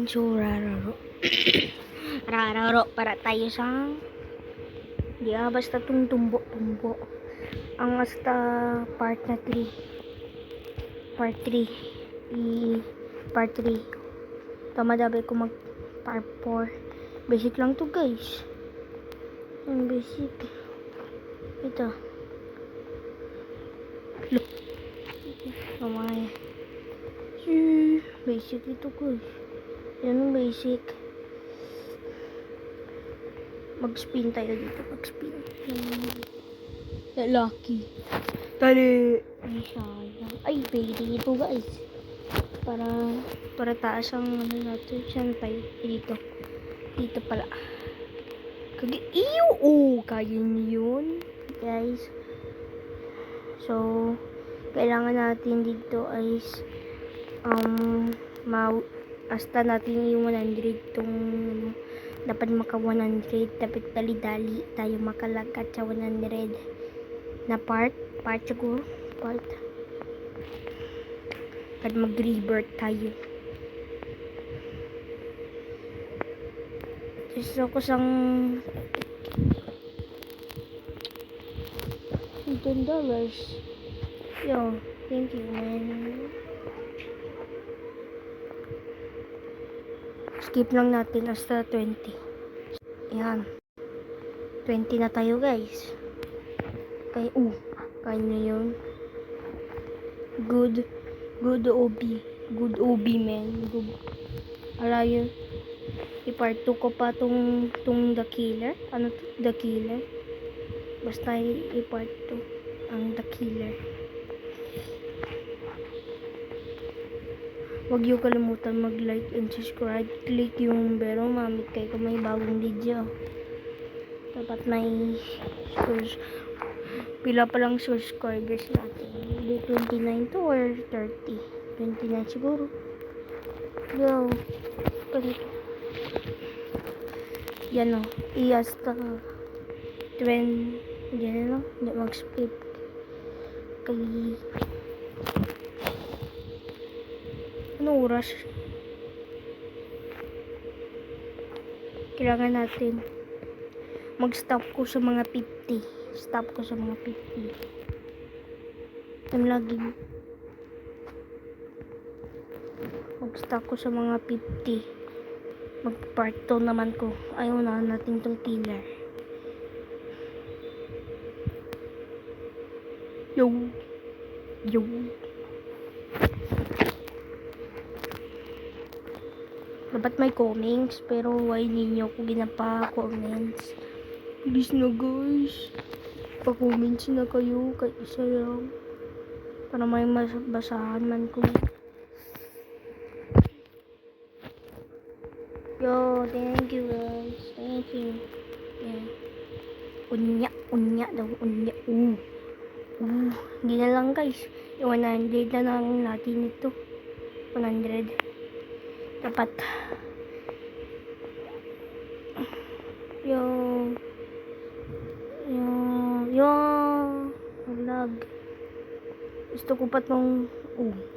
So, rararo para tayo sa basta tong tumbo ang hasta part na 3 part 3 part 3 tamadabi ko mag part 4 basic lang to guys, ang basic ito kamay basic ito guys, yan ang basic. Mag-spin tayo dito, mag-spin. Lucky. Tali. Ay, sayang. Ay, pwede ito guys. Para taas ang ano natin. Saan tayo? Dito. Dito pala. Iyo! Oh, kaya niyo yun. Guys. So, kailangan natin dito ay hasta natin yung 100 tong dapat maka 100, dapat dali-dali tayo makalagat sa 100 na part siguro kad mag-revert tayo. Gusto ko sang $10. Yo, thank you man. Skip lang natin hasta 20. Yan. 20 na tayo guys. Kaya kanya yun. Good OB. Good OB man. Good. Ala yun. I-part 2 ko pa tong The Killer. Ano to? The Killer. Basta i-part 2 ang The Killer. Huwag niyo kalimutan mag-like and subscribe. Click yung bell, mamit kayo kung may bagong video. Dapat may pila pa lang subscribers natin. 29 to or 30? 29 siguro. Yo. Ganito. Yan o. I-hasta 20. Yan na. Hindi mag-skip. Kay ano oras? Kailangan natin mag-stop ko sa mga 50. Stop ko sa mga 50. Ang laging mag-stop ko sa mga 50. Mag-part 2 naman ko. Ayaw na natin tong killer. Yo. Dapat may comments, pero why ninyo ko ginapa-comments? Please na guys. Pa-comments na kayo, kahit isa lang. Para may mabasahan man ko. Yo, thank you guys. Thank you. Yeah. Unya daw. Hindi na lang guys. Yung 100 na lang natin ito. 100. Dapat yung lag. Gusto ko pa tong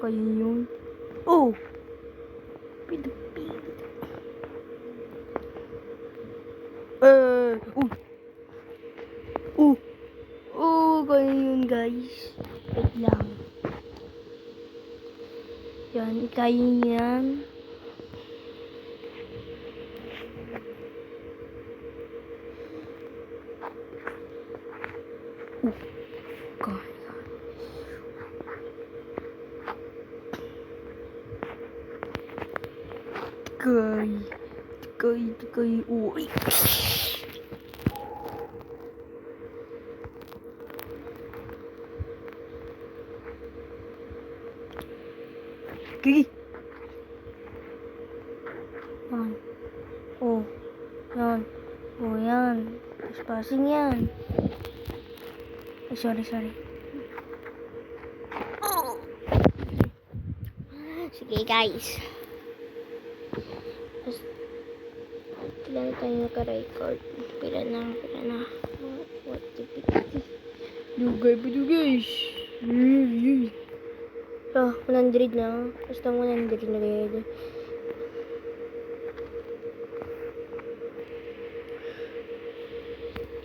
kayo yun. Pidapid. Kayo yun guys. Wait lang. Yan, kayo yan. Tikay. Uy. Kiki. Yan. Yan. Passing yan. Sorry. Sige guys. Pila na tayo naka-record. Pila na. What the piti. Dugay pa to guys. 100 na. Basta 100 na guys.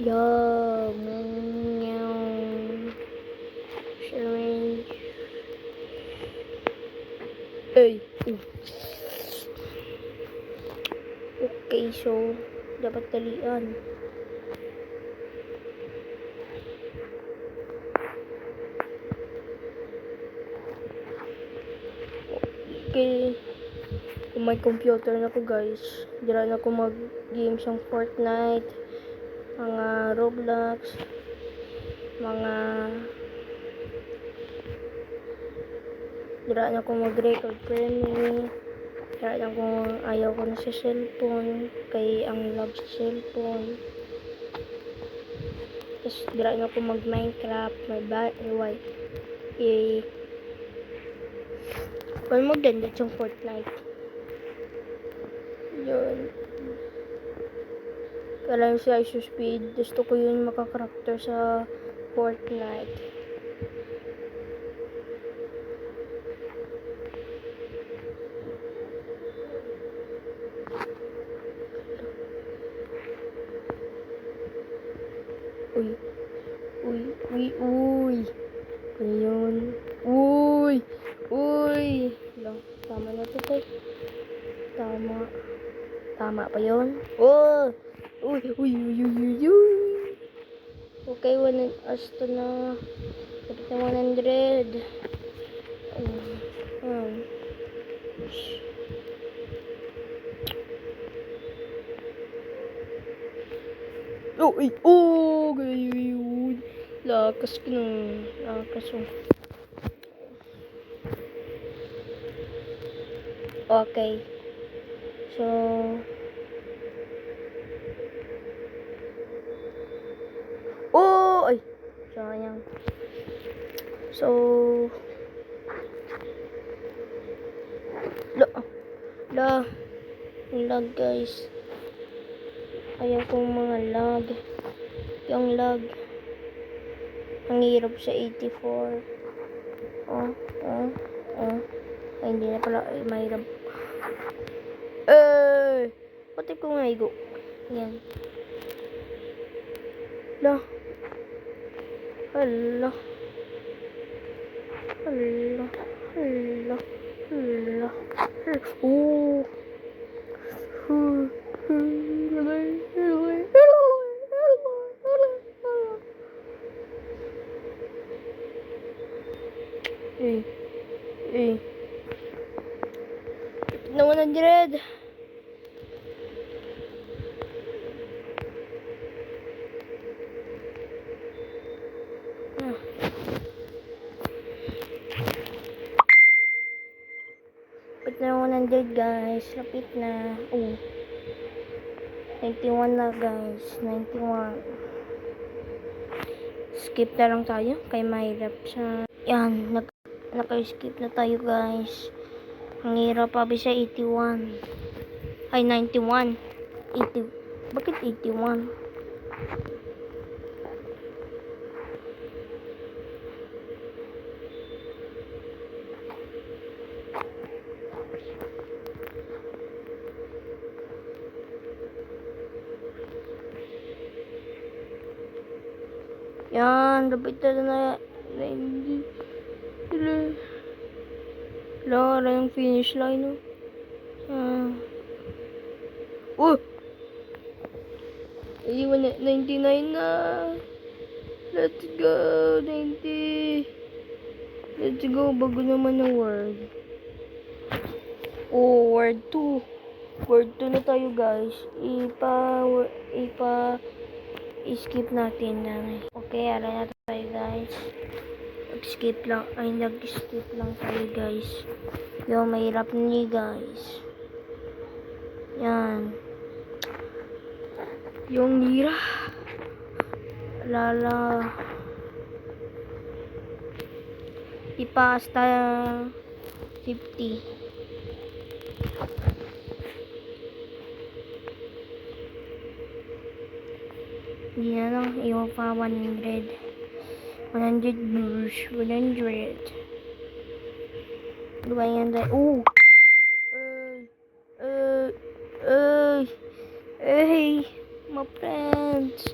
Yum. Syringe. Ay. Okay, so dapat talian. Okay. Kung may computer na ko guys, dira na ko mag-games ng Fortnite, mga Roblox, mga dira na ko mag-record friendly, dira na ko ayaw ko na sa cellphone, kay ang love sa cellphone. Tapos dira na ko mag-Minecraft, may maganda yung Fortnite. Yun. Kailangan siya iso speed. Gusto ko yun maka-character sa Fortnite. Uy. Uy. Uy. Uy. Ano yun? Uy. Uy. Lang. Tama na to tayo. Tama. Tama pa yun? Oh! Uy, uy, uy, uy, uy, uy. Okay, Asta na. Kapit na 100. Oh, ay, oh, gayon. Lakas ko nung, lakas ko. Okay. So, oh, ay, sayang. So, lag guys. Ayaw kong mga lag. Yung lag. Ang hirap sa 84. Ay, hindi na pala. Ay, mahirap. Pati ko nga igo. Yan. Hala. Hala. Hala. Hala. Hala. Oh. Na 100. Lapit na 100 guys. Lapit na. 91 na guys. 91. Skip na lang tayo. Kay mahirap siya. Yan. Naka-skip na tayo guys. Ang hirap pa sa 81. Ay 91. 80. Bakit 81? Yan, dapat na hindi. Lara yung finish line, Ay, 99 na. Let's go, 90. Let's go, bago naman na word. Word 2. Word 2 na tayo, guys. I-skip natin na. Okay, ara na tayo, guys. Nag-skip lang tayo, guys. Mahirap ni guys. Yan. Yung lira. Lala. Ipasta 50. Hindi na lang. Iwan pa 100. 100 blues. 100. Dua yan dahil. Hey, my friends.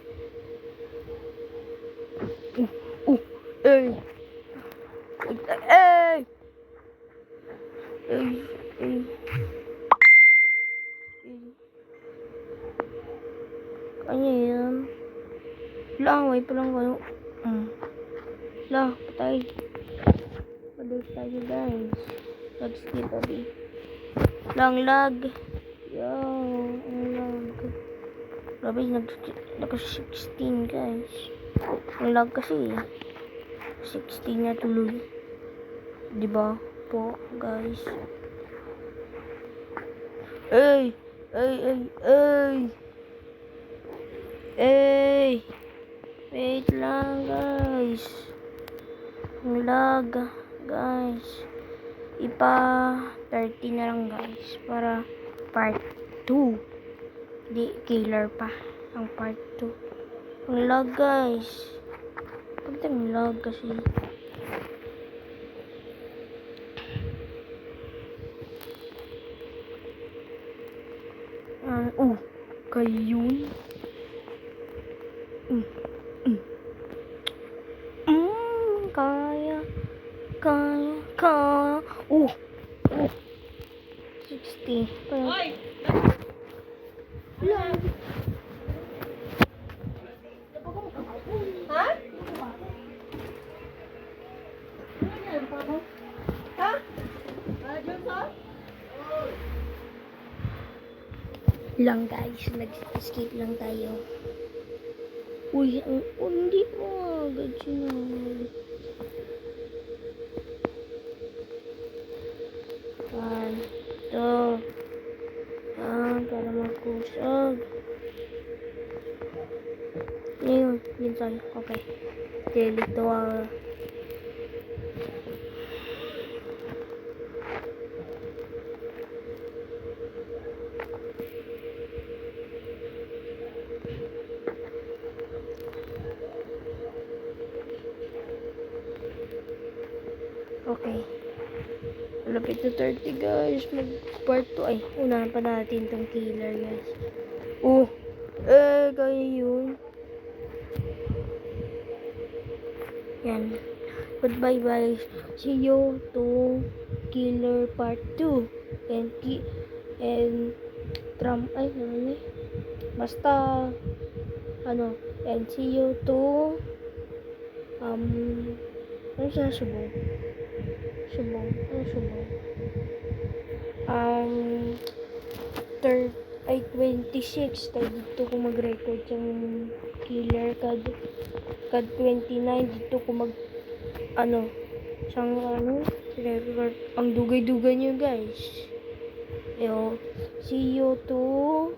Ano yan? Lang, pa lang kayo. Lah, patay. Patay tayo guys. Nag-skip abi. Lang lag. Yo, ang lag. Grabe, nag-16 guys. Ang lag kasi 16 na tuloy. Diba po guys? Ay! Wait lang guys. Ang lag guys. Ipa 30 na lang guys. Para part 2. Di killer pa. Ang part 2. Ang lag guys. Bakit ang lag kasi? Kayun. Kaya. 60. Hoy! Ha? Ha? Lang guys, nag-skip lang tayo. Hindi mo agad sinunod. Para magkusag. Yun tayo. Okay. Delete to Okay. Malapit na 30 guys. Mag-part 2. Ay, unahan pa natin tong killer guys. Kaya yun. Yan. Goodbye guys. See you to killer part 2. And basta and see you to ano siya subong? Subong. 26 tayo dito ko mag-record yung killer kad 29 dito ko record ang dugay-dugay nyo guys. See you to